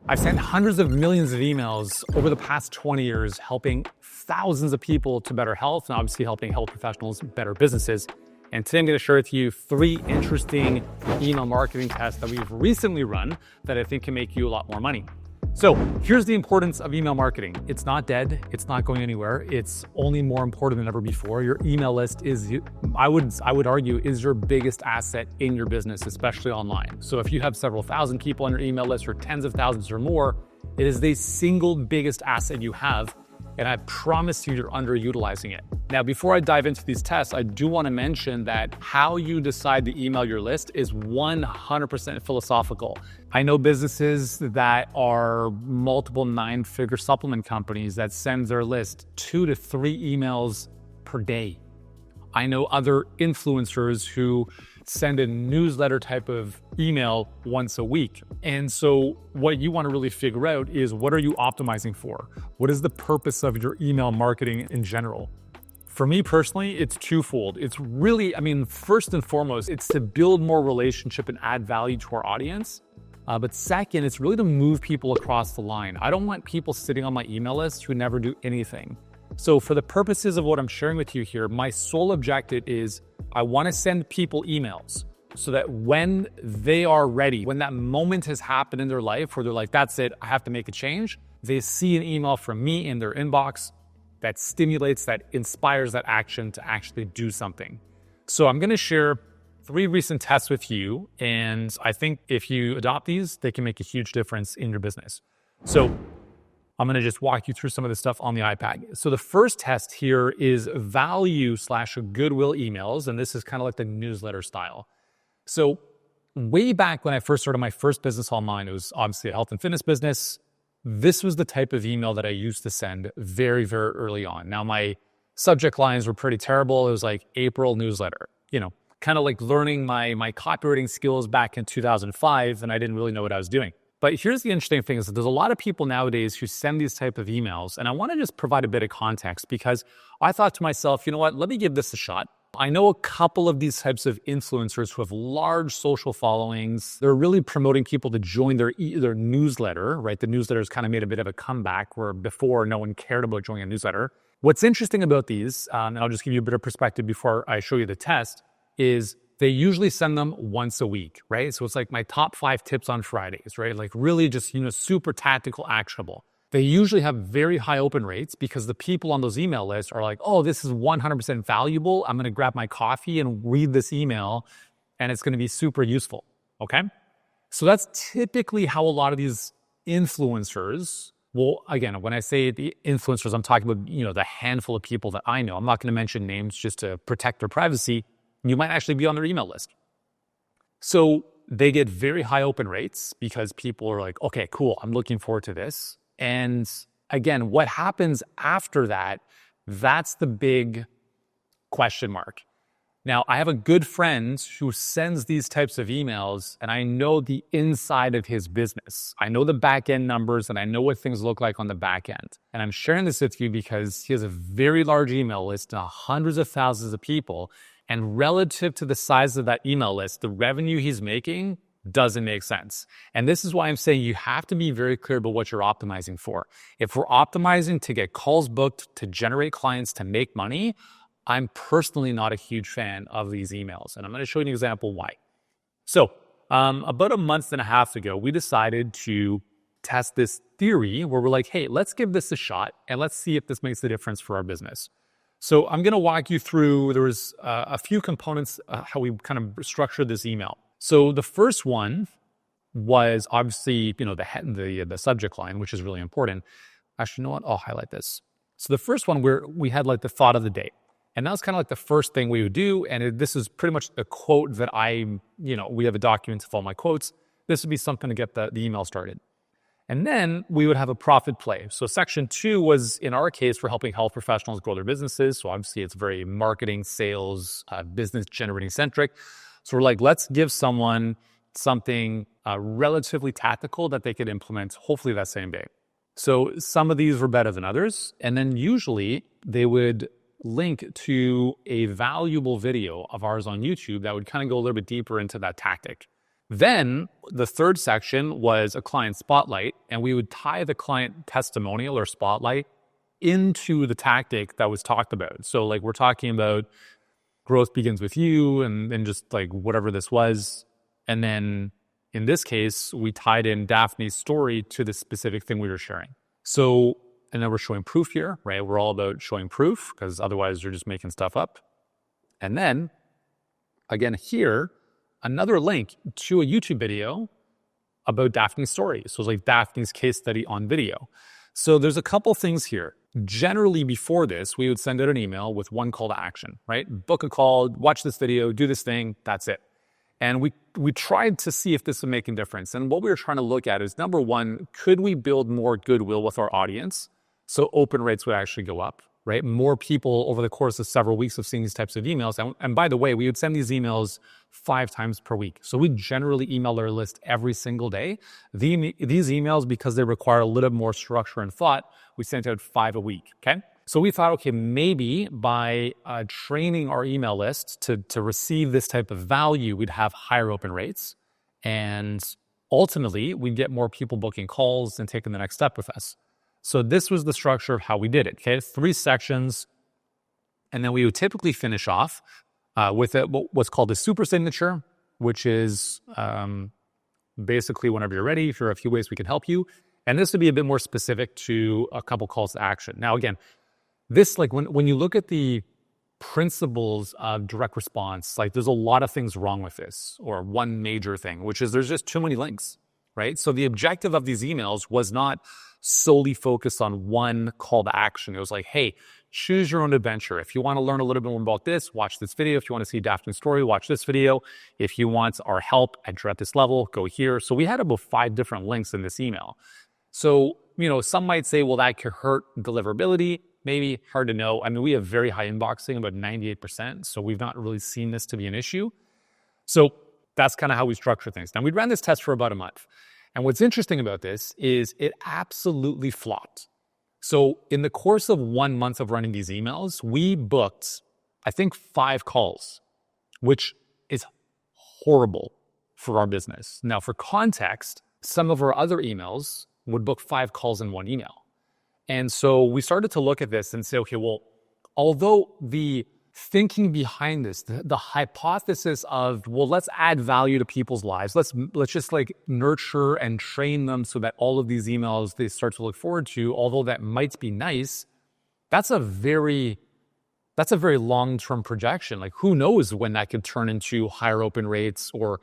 I've sent hundreds of millions of emails over the past 20 years, helping thousands of people to better health and obviously helping health professionals better businesses. And today I'm going to share with you 3 interesting email marketing tests that we've recently run that I think can make you a lot more money. So here's the importance of email marketing. It's not dead. It's not going anywhere. It's only more important than ever before. Your email list is, I would argue, is your biggest asset in your business, especially online. So if you have several thousand people on your email list or tens of thousands or more, it is the single biggest asset you have. And I promise you, you're underutilizing it. Now, before I dive into these tests, I do want to mention that how you decide to email your list is 100% philosophical. I know businesses that are multiple 9-figure supplement companies that send their list 2 to 3 emails per day. I know other influencers who send a newsletter type of email once a week. And so what you want to really figure out is, what are you optimizing for? What is the purpose of your email marketing in general? For me personally, it's twofold. It's really, first and foremost, it's to build more relationship and add value to our audience. But second, it's really to move people across the line. I don't want people sitting on my email list who never do anything. So for the purposes of what I'm sharing with you here, my sole objective is I want to send people emails so that when they are ready, when that moment has happened in their life where they're like, that's it, I have to make a change, they see an email from me in their inbox that stimulates, that inspires that action to actually do something. So I'm going to share 3 recent tests with you, and I think if you adopt these, they can make a huge difference in your business. So I'm going to just walk you through some of the stuff on the iPad. So the first test here is value/goodwill emails, and this is kind of like the newsletter style. So way back when I first started my first business online, it was obviously a health and fitness business. This was the type of email that I used to send very, very early on. Now, my subject lines were pretty terrible. It was like April newsletter, kind of like learning my copywriting skills back in 2005, and I didn't really know what I was doing. But here's the interesting thing is that there's a lot of people nowadays who send these type of emails, and I want to just provide a bit of context because I thought to myself, you know what, let me give this a shot. I know a couple of these types of influencers who have large social followings. They're really promoting people to join their newsletter, right? The newsletter has kind of made a bit of a comeback where before no one cared about joining a newsletter. What's interesting about these, and I'll just give you a bit of perspective before I show you the test, is they usually send them once a week, right? So it's like my top 5 tips on Fridays, right? Like really just, super tactical, actionable. They usually have very high open rates because the people on those email lists are like, oh, this is 100% valuable. I'm going to grab my coffee and read this email and it's going to be super useful, okay? So that's typically how a lot of these influencers, well, again, when I say the influencers, I'm talking about, the handful of people that I know. I'm not going to mention names just to protect their privacy. You might actually be on their email list. So they get very high open rates because people are like, okay, cool, I'm looking forward to this. And again, what happens after that, that's the big question mark. Now, I have a good friend who sends these types of emails, and I know the inside of his business. I know the back end numbers, and I know what things look like on the back end. And I'm sharing this with you because he has a very large email list, hundreds of thousands of people. And relative to the size of that email list, the revenue he's making doesn't make sense. And this is why I'm saying you have to be very clear about what you're optimizing for. If we're optimizing to get calls booked, to generate clients, to make money, I'm personally not a huge fan of these emails. And I'm going to show you an example why. So about a month and a half ago, we decided to test this theory where we're like, hey, let's give this a shot and let's see if this makes a difference for our business. So I'm going to walk you through, there was a few components, how we kind of structured this email. So the first one was obviously, the subject line, which is really important. Actually, you know what? I'll highlight this. So the first one we had like the thought of the day. And that was kind of like the first thing we would do. And this is pretty much a quote that we have a document of all my quotes. This would be something to get the email started. And then we would have a profit play. So section 2 was, in our case, for helping health professionals grow their businesses. So obviously it's very marketing, sales, business generating centric. So we're like, let's give someone something relatively tactical that they could implement hopefully that same day. So some of these were better than others. And then usually they would link to a valuable video of ours on YouTube that would kind of go a little bit deeper into that tactic. Then the third section was a client spotlight, and we would tie the client testimonial or spotlight into the tactic that was talked about. So like we're talking about growth begins with you and just like whatever this was. And then in this case, we tied in Daphne's story to the specific thing we were sharing. So, and then we're showing proof here, right? We're all about showing proof because otherwise you're just making stuff up. And then again here, another link to a YouTube video about Daphne's story. So it's like Daphne's case study on video. So there's a couple things here. Generally before this, we would send out an email with one call to action, right? Book a call, watch this video, do this thing, that's it. And we tried to see if this would make a difference. And what we were trying to look at is, number one, could we build more goodwill with our audience so open rates would actually go up, right? More people over the course of several weeks of seeing these types of emails. And by the way, we would send these emails 5 times per week. So we generally email our list every single day. These emails, because they require a little more structure and thought, we sent out 5 a week, okay? So we thought, okay, maybe by training our email list to receive this type of value, we'd have higher open rates. And ultimately, we'd get more people booking calls and taking the next step with us. So this was the structure of how we did it, okay? 3 sections. And then we would typically finish off with what's called a super signature, which is basically whenever you're ready, if there are a few ways we can help you. And this would be a bit more specific to a couple calls to action. Now, again, this, like when you look at the principles of direct response, like there's a lot of things wrong with this, or one major thing, which is there's just too many links, right? So the objective of these emails was not solely focused on one call to action. It was like, hey, choose your own adventure. If you want to learn a little bit more about this, watch this video. If you want to see Daphne's story, watch this video. If you want our help at this level, go here. So we had about 5 different links in this email. So, some might say, well, that could hurt deliverability. Maybe, hard to know. I mean, we have very high inboxing, about 98%. So we've not really seen this to be an issue. So that's kind of how we structure things. Now, we ran this test for about a month. And what's interesting about this is it absolutely flopped. So in the course of 1 month of running these emails, we booked, I think, 5 calls, which is horrible for our business. Now, for context, some of our other emails would book 5 calls in one email. And so we started to look at this and say, okay, well, although the thinking behind this, the hypothesis of, well, let's add value to people's lives. Let's just like nurture and train them so that all of these emails they start to look forward to, although that might be nice, that's a very long-term projection. Like who knows when that could turn into higher open rates or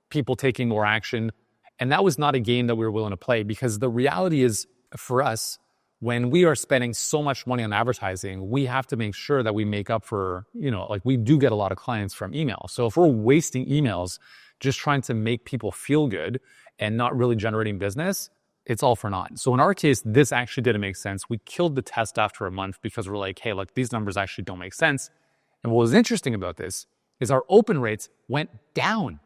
people taking more action. And that was not a game that we were willing to play, because the reality is for us, when we are spending so much money on advertising, we have to make sure that we make up for, like we do get a lot of clients from email. So if we're wasting emails just trying to make people feel good and not really generating business, it's all for naught. So in our case, this actually didn't make sense. We killed the test after a month because we're like, hey, look, these numbers actually don't make sense. And what was interesting about this is our open rates went down.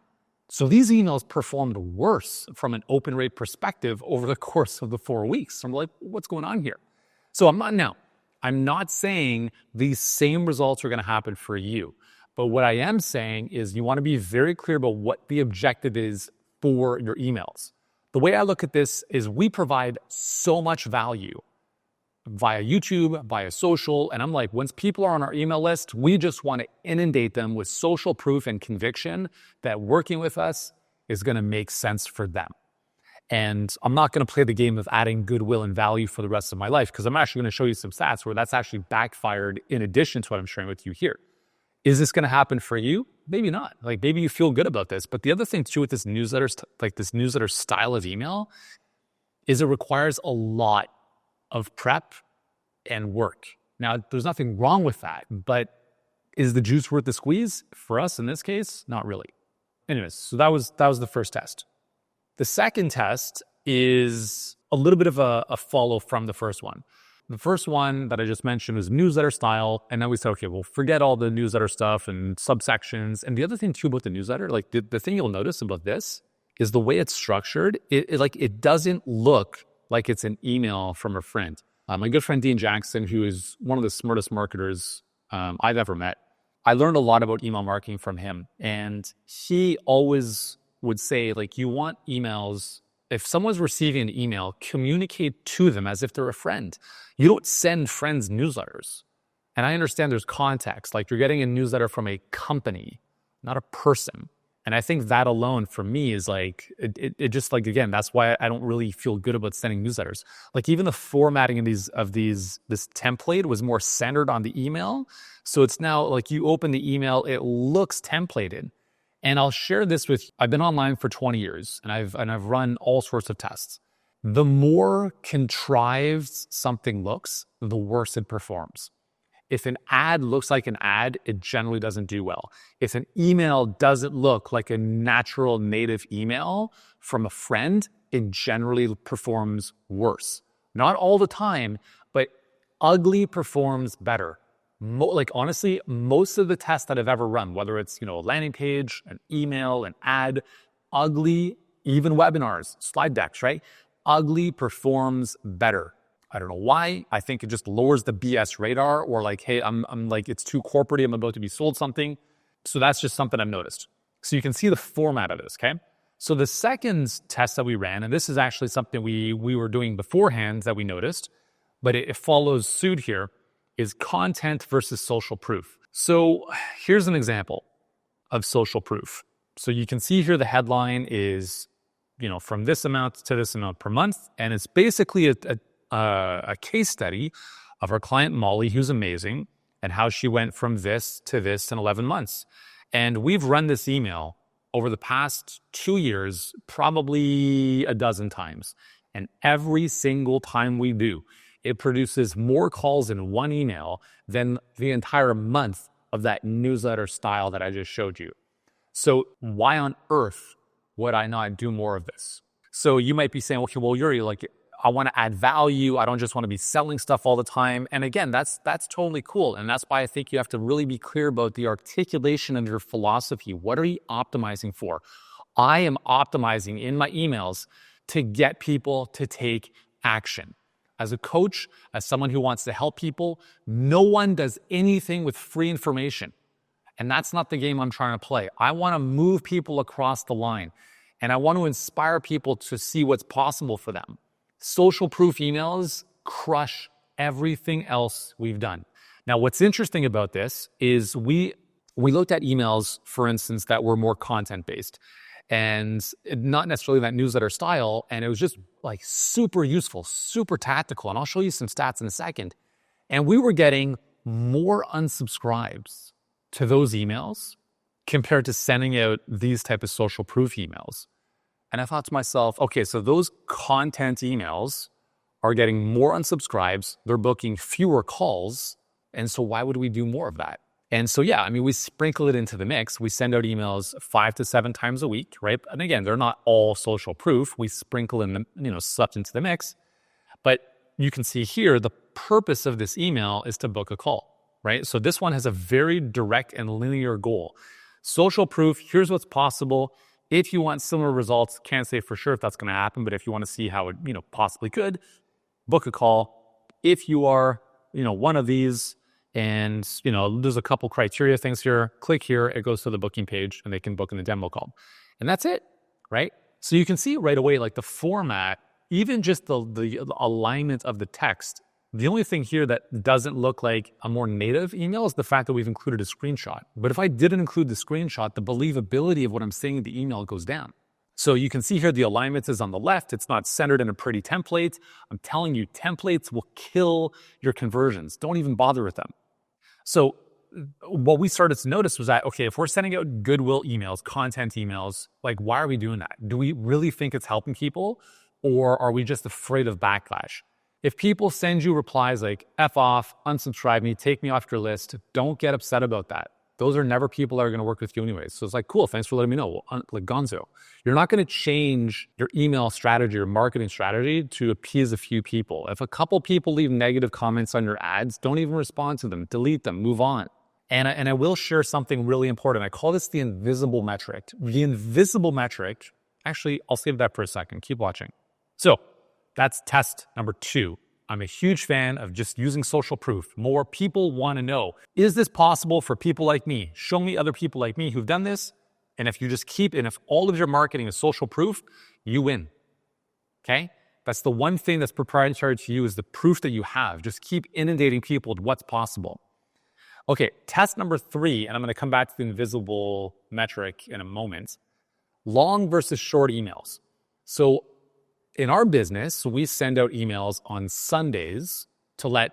So these emails performed worse from an open rate perspective over the course of the 4 weeks. So I'm like, what's going on here? So I'm not saying these same results are going to happen for you. But what I am saying is you want to be very clear about what the objective is for your emails. The way I look at this is we provide so much value via YouTube, via social. And I'm like, once people are on our email list, we just want to inundate them with social proof and conviction that working with us is going to make sense for them. And I'm not going to play the game of adding goodwill and value for the rest of my life, because I'm actually going to show you some stats where that's actually backfired in addition to what I'm sharing with you here. Is this going to happen for you? Maybe not. Like maybe you feel good about this. But the other thing too with this newsletter, like this newsletter style of email, is it requires a lot of prep and work. Now, there's nothing wrong with that, but is the juice worth the squeeze? For us in this case, not really. Anyways, so that was the first test. The second test is a little bit of a follow from the first one. The first one that I just mentioned was newsletter style. And then we said, okay, well, forget all the newsletter stuff and subsections. And the other thing too about the newsletter, like the thing you'll notice about this is the way it's structured. It doesn't look like it's an email from a friend. My good friend, Dean Jackson, who is one of the smartest marketers I've ever met. I learned a lot about email marketing from him. And he always would say, like, you want emails. If someone's receiving an email, communicate to them as if they're a friend. You don't send friends newsletters. And I understand there's context, like you're getting a newsletter from a company, not a person. And I think that alone for me is like, it just like, again, that's why I don't really feel good about sending newsletters. Like even the formatting of this template was more centered on the email. So it's now like you open the email, it looks templated. And I'll share this with you. I've been online for 20 years and I've run all sorts of tests. The more contrived something looks, the worse it performs. If an ad looks like an ad, it generally doesn't do well. If an email doesn't look like a natural native email from a friend, it generally performs worse. Not all the time, but ugly performs better. Like honestly, most of the tests that I've ever run, whether it's a landing page, an email, an ad, ugly, even webinars, slide decks, right? Ugly performs better. I don't know why. I think it just lowers the BS radar, or like, hey, I'm like, it's too corporate. I'm about to be sold something. So that's just something I've noticed. So you can see the format of this, okay? So the second test that we ran, and this is actually something we were doing beforehand that we noticed, but it follows suit here, is content versus social proof. So here's an example of social proof. So you can see here the headline is, from this amount to this amount per month, and it's basically a case study of our client Molly, who's amazing, and how she went from this to this in 11 months. And we've run this email over the past 2 years, probably a dozen times. And every single time we do, it produces more calls in one email than the entire month of that newsletter style that I just showed you. So why on earth would I not do more of this? So you might be saying, okay, well, Yuri, like, I want to add value. I don't just want to be selling stuff all the time. And again, that's totally cool. And that's why I think you have to really be clear about the articulation of your philosophy. What are you optimizing for? I am optimizing in my emails to get people to take action. As a coach, as someone who wants to help people, no one does anything with free information. And that's not the game I'm trying to play. I want to move people across the line. And I want to inspire people to see what's possible for them. Social proof emails crush everything else we've done. Now, what's interesting about this is we looked at emails, for instance, that were more content-based and not necessarily that newsletter style. And it was just like super useful, super tactical. And I'll show you some stats in a second. And we were getting more unsubscribes to those emails compared to sending out these type of social proof emails. And I thought to myself, okay, so those content emails are getting more unsubscribes, they're booking fewer calls, and so why would we do more of that? And so, yeah, I mean, we sprinkle it into the mix. We send out emails 5 to 7 times a week, right? And again, they're not all social proof. We sprinkle in, stuff into the mix. But you can see here, the purpose of this email is to book a call, right? So this one has a very direct and linear goal. Social proof, here's what's possible. If you want similar results, can't say for sure if that's going to happen, but if you want to see how it, possibly could, book a call. If you are, one of these and, there's a couple criteria things here, click here, it goes to the booking page and they can book in the demo call. And that's it, right? So you can see right away, like the format, even just the alignment of the text. The only thing here that doesn't look like a more native email is the fact that we've included a screenshot. But if I didn't include the screenshot, the believability of what I'm saying in the email goes down. So you can see here the alignment is on the left. It's not centered in a pretty template. I'm telling you, templates will kill your conversions. Don't even bother with them. So what we started to notice was that, okay, if we're sending out goodwill emails, content emails, like why are we doing that? Do we really think it's helping people, or are we just afraid of backlash? If people send you replies like F off, unsubscribe me, take me off your list, don't get upset about that. Those are never people that are going to work with you anyways. So it's like, cool, thanks for letting me know. Like gonzo. You're not going to change your email strategy or marketing strategy to appease a few people. If a couple people leave negative comments on your ads, don't even respond to them, delete them, move on. And I will share something really important. I call this the invisible metric. The invisible metric, actually, I'll save that for a second. Keep watching. So that's test number 2. I'm a huge fan of just using social proof. More people want to know, is this possible for people like me? Show me other people like me who've done this. And if you just keep, and if all of your marketing is social proof, you win. Okay? That's the one thing that's proprietary to you, is the proof that you have. Just keep inundating people with what's possible. Okay, test number 3, and I'm going to come back to the invisible metric in a moment. Long versus short emails. So in our business, we send out emails on Sundays to let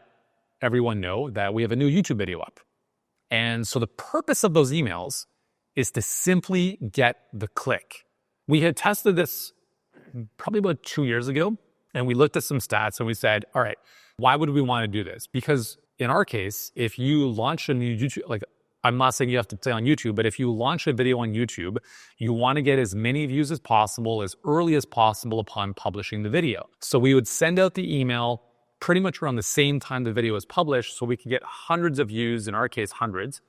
everyone know that we have a new YouTube video up. And so the purpose of those emails is to simply get the click. We had tested this probably about 2 years ago, and we looked at some stats and we said, all right, why would we want to do this? Because in our case, if you launch a new YouTube, like, I'm not saying you have to say on YouTube, but if you launch a video on YouTube, you want to get as many views as possible, as early as possible upon publishing the video. So we would send out the email pretty much around the same time the video is published, so we could get hundreds of views, in our case, hundreds,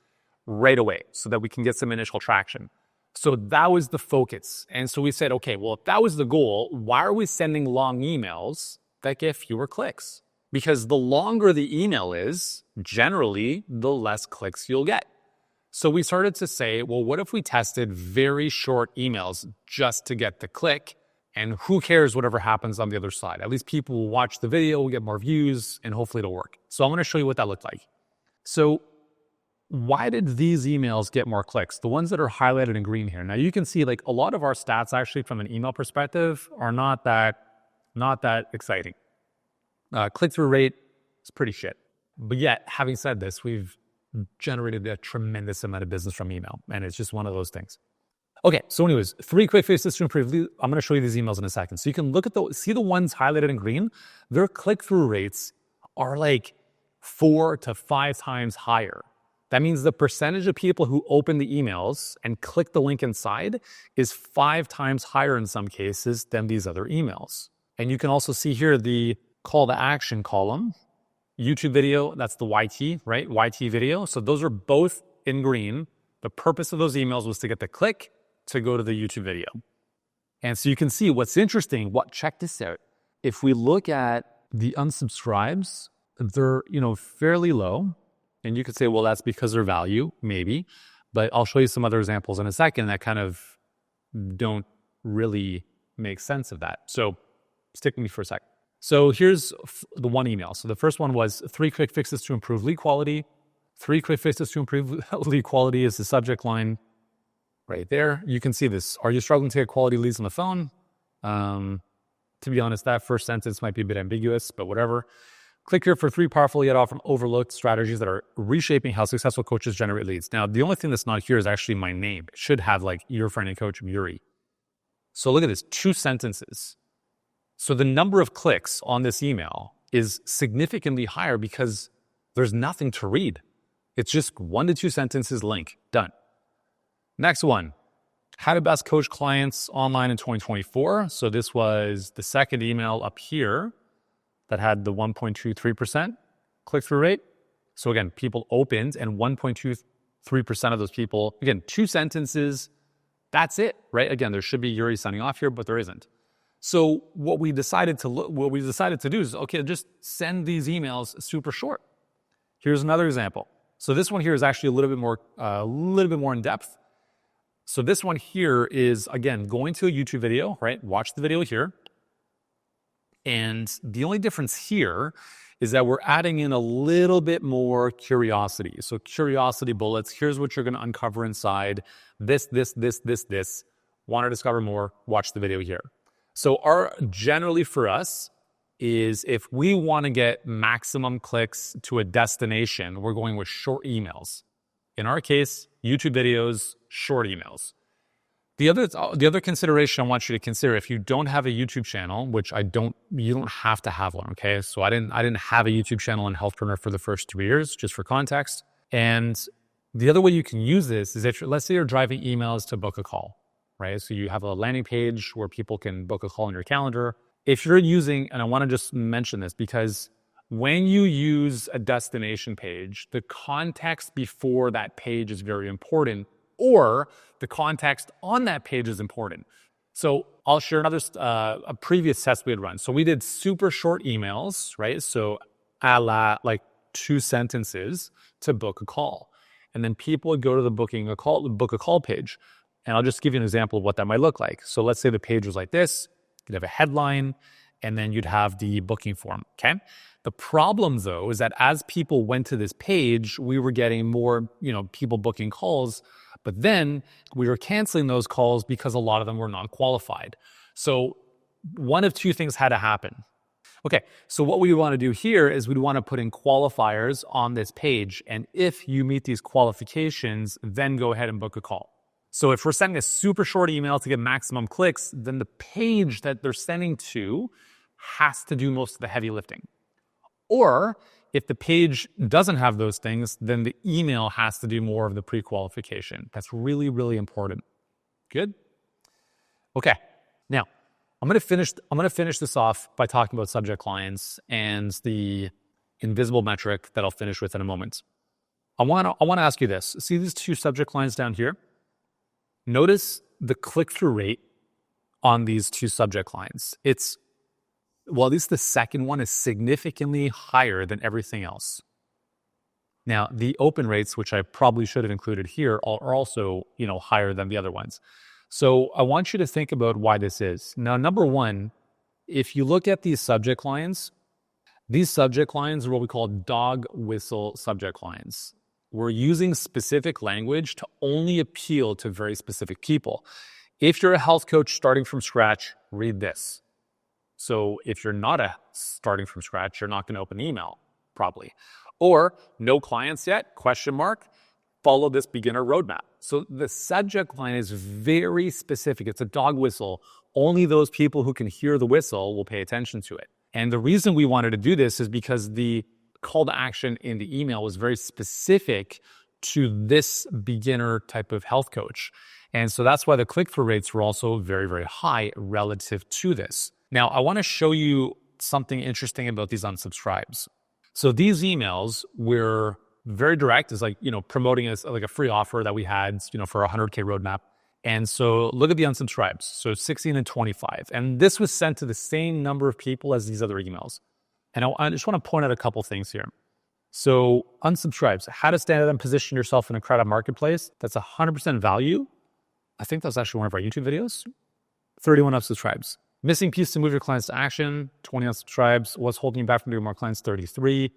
right away, so that we can get some initial traction. So that was the focus. And so we said, okay, well, if that was the goal, why are we sending long emails that get fewer clicks? Because the longer the email is, generally, the less clicks you'll get. So we started to say, well, what if we tested very short emails just to get the click? And who cares whatever happens on the other side? At least people will watch the video, will get more views, and hopefully it'll work. So I'm going to show you what that looked like. So why did these emails get more clicks? The ones that are highlighted in green here. Now you can see, like, a lot of our stats actually from an email perspective are not that exciting. Click-through rate is pretty shit. But yet, having said this, we've generated a tremendous amount of business from email, and it's just one of those things. Okay, so anyways, 3 quick fixes to improve. I'm going to show you these emails in a second. So you can look at see the ones highlighted in green. Their click-through rates are like 4 to 5 times higher. That means the percentage of people who open the emails and click the link inside is 5 times higher in some cases than these other emails. And you can also see here the call to action column. YouTube video, that's the YT, right? YT video. So those are both in green. The purpose of those emails was to get the click to go to the YouTube video. And so you can see what's interesting. Check this out. If we look at the unsubscribes, they're, fairly low. And you could say, well, that's because their value, maybe. But I'll show you some other examples in a second that kind of don't really make sense of that. So stick with me for a second. So here's the one email. So the first one was 3 quick fixes to improve lead quality. 3 quick fixes to improve lead quality is the subject line right there. You can see this. Are you struggling to get quality leads on the phone? To be honest, that first sentence might be a bit ambiguous, but whatever. Click here for 3 powerful yet often overlooked strategies that are reshaping how successful coaches generate leads. Now, the only thing that's not here is actually my name. It should have like your friend and coach, Yuri. So look at this, 2 sentences. So the number of clicks on this email is significantly higher because there's nothing to read. It's just 1 to 2 sentences, link, done. Next one, how to best coach clients online in 2024. So this was the second email up here that had the 1.23% click-through rate. So again, people opened, and 1.23% of those people, again, 2 sentences, that's it, right? Again, there should be Yuri signing off here, but there isn't. So what we decided to do is, okay, just send these emails super short. Here's another example. So this one here is actually a little bit more in depth. So this one here is, again, going to a YouTube video, right? Watch the video here. And the only difference here is that we're adding in a little bit more curiosity. So curiosity bullets, here's what you're going to uncover inside. This. Want to discover more? Watch the video here. So generally for us is if we want to get maximum clicks to a destination, we're going with short emails. In our case, YouTube videos, short emails. The other consideration I want you to consider, if you don't have a YouTube channel, which you don't have to have one, okay? So I didn't have a YouTube channel in Healthpreneur for the first 3 years, just for context. And the other way you can use this is that let's say you're driving emails to book a call, right? So you have a landing page where people can book a call on your calendar. If you're using, and I want to just mention this because when you use a destination page, the context before that page is very important, or the context on that page is important. So I'll share a previous test we had run. So we did super short emails, right? So a la like 2 sentences to book a call. And then people would go to the book a call page. And I'll just give you an example of what that might look like. So let's say the page was like this. You'd have a headline, and then you'd have the booking form, okay? The problem, though, is that as people went to this page, we were getting more, people booking calls, but then we were canceling those calls because a lot of them were non-qualified. So one of two things had to happen. Okay, so what we want to do here is we'd want to put in qualifiers on this page, and if you meet these qualifications, then go ahead and book a call. So if we're sending a super short email to get maximum clicks, then the page that they're sending to has to do most of the heavy lifting. Or if the page doesn't have those things, then the email has to do more of the pre-qualification. That's really, really important. Good? Okay. Now, I'm going to finish this off by talking about subject lines and the invisible metric that I'll finish with in a moment. I want to ask you this. See these two subject lines down here? Notice the click-through rate on these two subject lines. At least the second one is significantly higher than everything else. Now, the open rates, which I probably should have included here, are also, higher than the other ones. So I want you to think about why this is. Now, number one, if you look at these subject lines are what we call dog whistle subject lines. We're using specific language to only appeal to very specific people. If you're a health coach starting from scratch, read this. So if you're not starting from scratch, you're not going to open email, probably. Or no clients yet, ? Follow this beginner roadmap. So the subject line is very specific. It's a dog whistle. Only those people who can hear the whistle will pay attention to it. And the reason we wanted to do this is because the call to action in the email was very specific to this beginner type of health coach. And so that's why the click-through rates were also very, very high relative to this. Now, I want to show you something interesting about these unsubscribes. So these emails were very direct, is promoting us like a free offer that we had, for a 100K roadmap. And so look at the unsubscribes. So 16 and 25. And this was sent to the same number of people as these other emails. And I just want to point out a couple things here. So unsubscribes, how to stand out and position yourself in a crowded marketplace. That's 100% value. I think that was actually one of our YouTube videos. 31 unsubscribes. Missing piece to move your clients to action, 20 unsubscribes. What's holding you back from doing more clients, 33.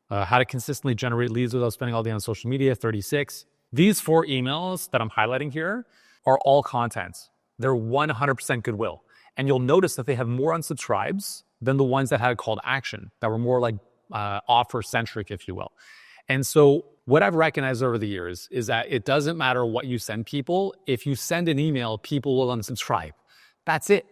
How to consistently generate leads without spending all day on social media, 36. These 4 emails that I'm highlighting here are all content. They're 100% goodwill. And you'll notice that they have more unsubscribes than the ones that had a call to action, that were more like offer-centric, if you will. And so what I've recognized over the years is that it doesn't matter what you send people. If you send an email, people will unsubscribe. That's it.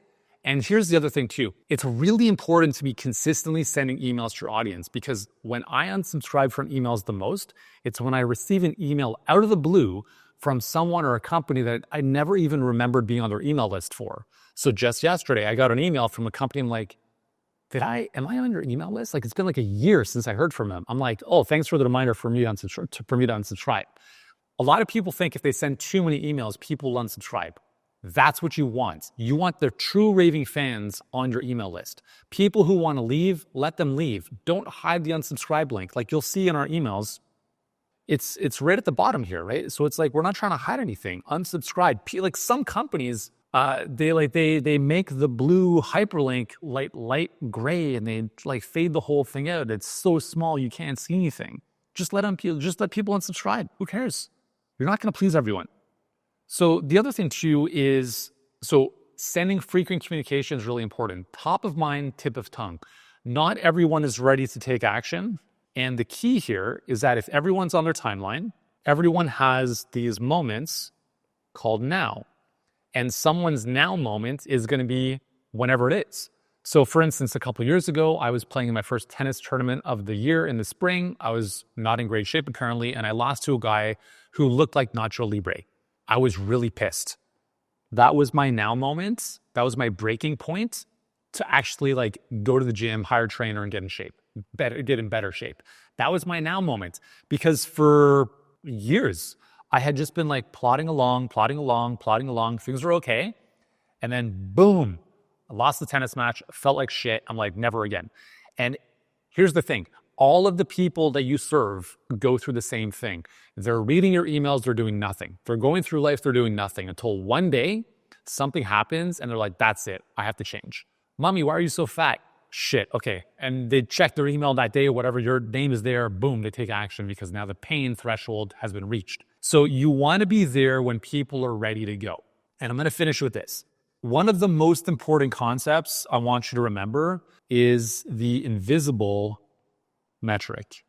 And here's the other thing too. It's really important to be consistently sending emails to your audience, because when I unsubscribe from emails the most, it's when I receive an email out of the blue from someone or a company that I never even remembered being on their email list for. So just yesterday, I got an email from a company. I'm like, am I on your email list? Like, it's been like a year since I heard from them. I'm like, oh, thanks for the reminder for me to unsubscribe. A lot of people think if they send too many emails, people will unsubscribe. That's what you want. You want the true raving fans on your email list. People who want to leave, let them leave. Don't hide the unsubscribe link. Like you'll see in our emails, it's right at the bottom here, right? So it's like, we're not trying to hide anything. Unsubscribe. Like some companies, they make the blue hyperlink light gray, and they like fade the whole thing out. It's so small you can't see anything. Just let people unsubscribe. Who cares? You're not going to please everyone. So the other thing too is, sending frequent communication is really important. Top of mind, tip of tongue. Not everyone is ready to take action. And the key here is that if everyone's on their timeline, everyone has these moments called now. And someone's now moment is going to be whenever it is. So for instance, a couple of years ago, I was playing in my first tennis tournament of the year in the spring. I was not in great shape apparently, and I lost to a guy who looked like Nacho Libre. I was really pissed. That was my now moment. That was my breaking point to actually like go to the gym, hire a trainer, and get in better shape. That was my now moment, because for years I had just been like plodding along. Things were okay. And then boom, I lost the tennis match, felt like shit. I'm like, never again. And here's the thing. all of the people that you serve go through the same thing. They're reading your emails, they're doing nothing. They're going through life, they're doing nothing until one day something happens and they're like, that's it, I have to change. Mommy, why are you so fat? Shit, okay. And they check their email that day or whatever, your name is there, boom, they take action because now the pain threshold has been reached. So you want to be there when people are ready to go. And I'm going to finish with this. One of the most important concepts I want you to remember is the invisible metric.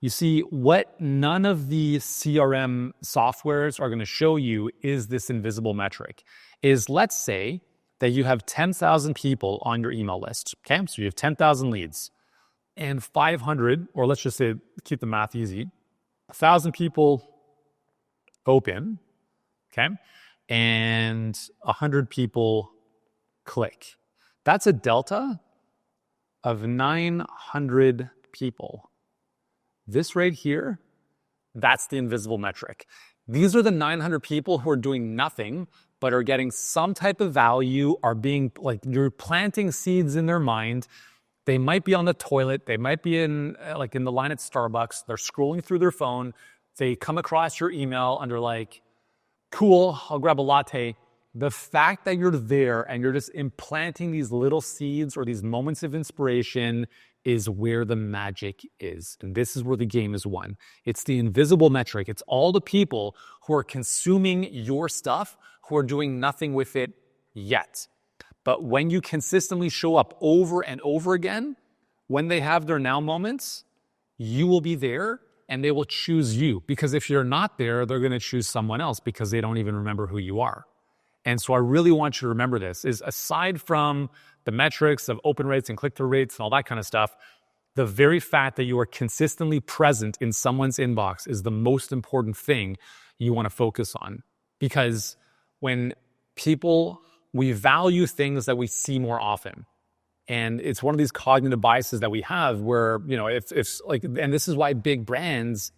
You see, what none of the CRM softwares are going to show you is this invisible metric. Is let's say that you have 10,000 people on your email list, okay? So you have 10,000 leads and 500, or let's just say, keep the math easy, 1,000 people open, okay? And 100 people click. That's a delta of 900 people. This right here, that's the invisible metric. These are the 900 people who are doing nothing, but are getting some type of value, are being like, you're planting seeds in their mind. They might be on the toilet. They might be in the line at Starbucks. They're scrolling through their phone. They come across your email and they're like, cool, I'll grab a latte. The fact that you're there and you're just implanting these little seeds or these moments of inspiration is where the magic is. And this is where the game is won. It's the invisible metric. It's all the people who are consuming your stuff, who are doing nothing with it yet. But when you consistently show up over and over again, when they have their now moments, you will be there and they will choose you. Because if you're not there, they're going to choose someone else because they don't even remember who you are. And so I really want you to remember this, is aside from the metrics of open rates and click-through rates and all that kind of stuff, the very fact that you are consistently present in someone's inbox is the most important thing you want to focus on. Because when we value things that we see more often. And it's one of these cognitive biases that we have where, if like, and this is why big brands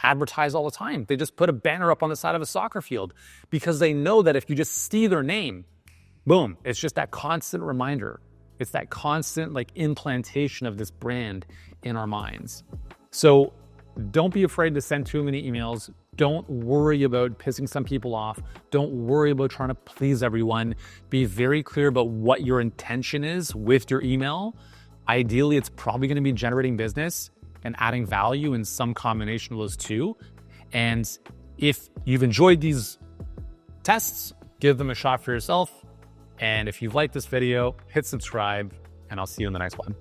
advertise all the time. They just put a banner up on the side of a soccer field because they know that if you just see their name, boom, it's just that constant reminder. It's that constant implantation of this brand in our minds. So don't be afraid to send too many emails. Don't worry about pissing some people off. Don't worry about trying to please everyone. Be very clear about what your intention is with your email. Ideally, it's probably going to be generating business and adding value in some combination of those two. And if you've enjoyed these tests, give them a shot for yourself. And if you've liked this video, hit subscribe, and I'll see you in the next one.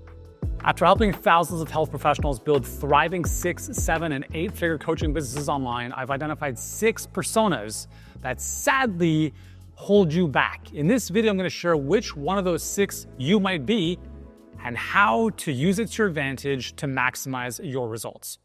After helping thousands of health professionals build thriving 6, 7, and 8-figure coaching businesses online, I've identified 6 personas that sadly hold you back. In this video, I'm going to share which one of those 6 you might be and how to use it to your advantage to maximize your results.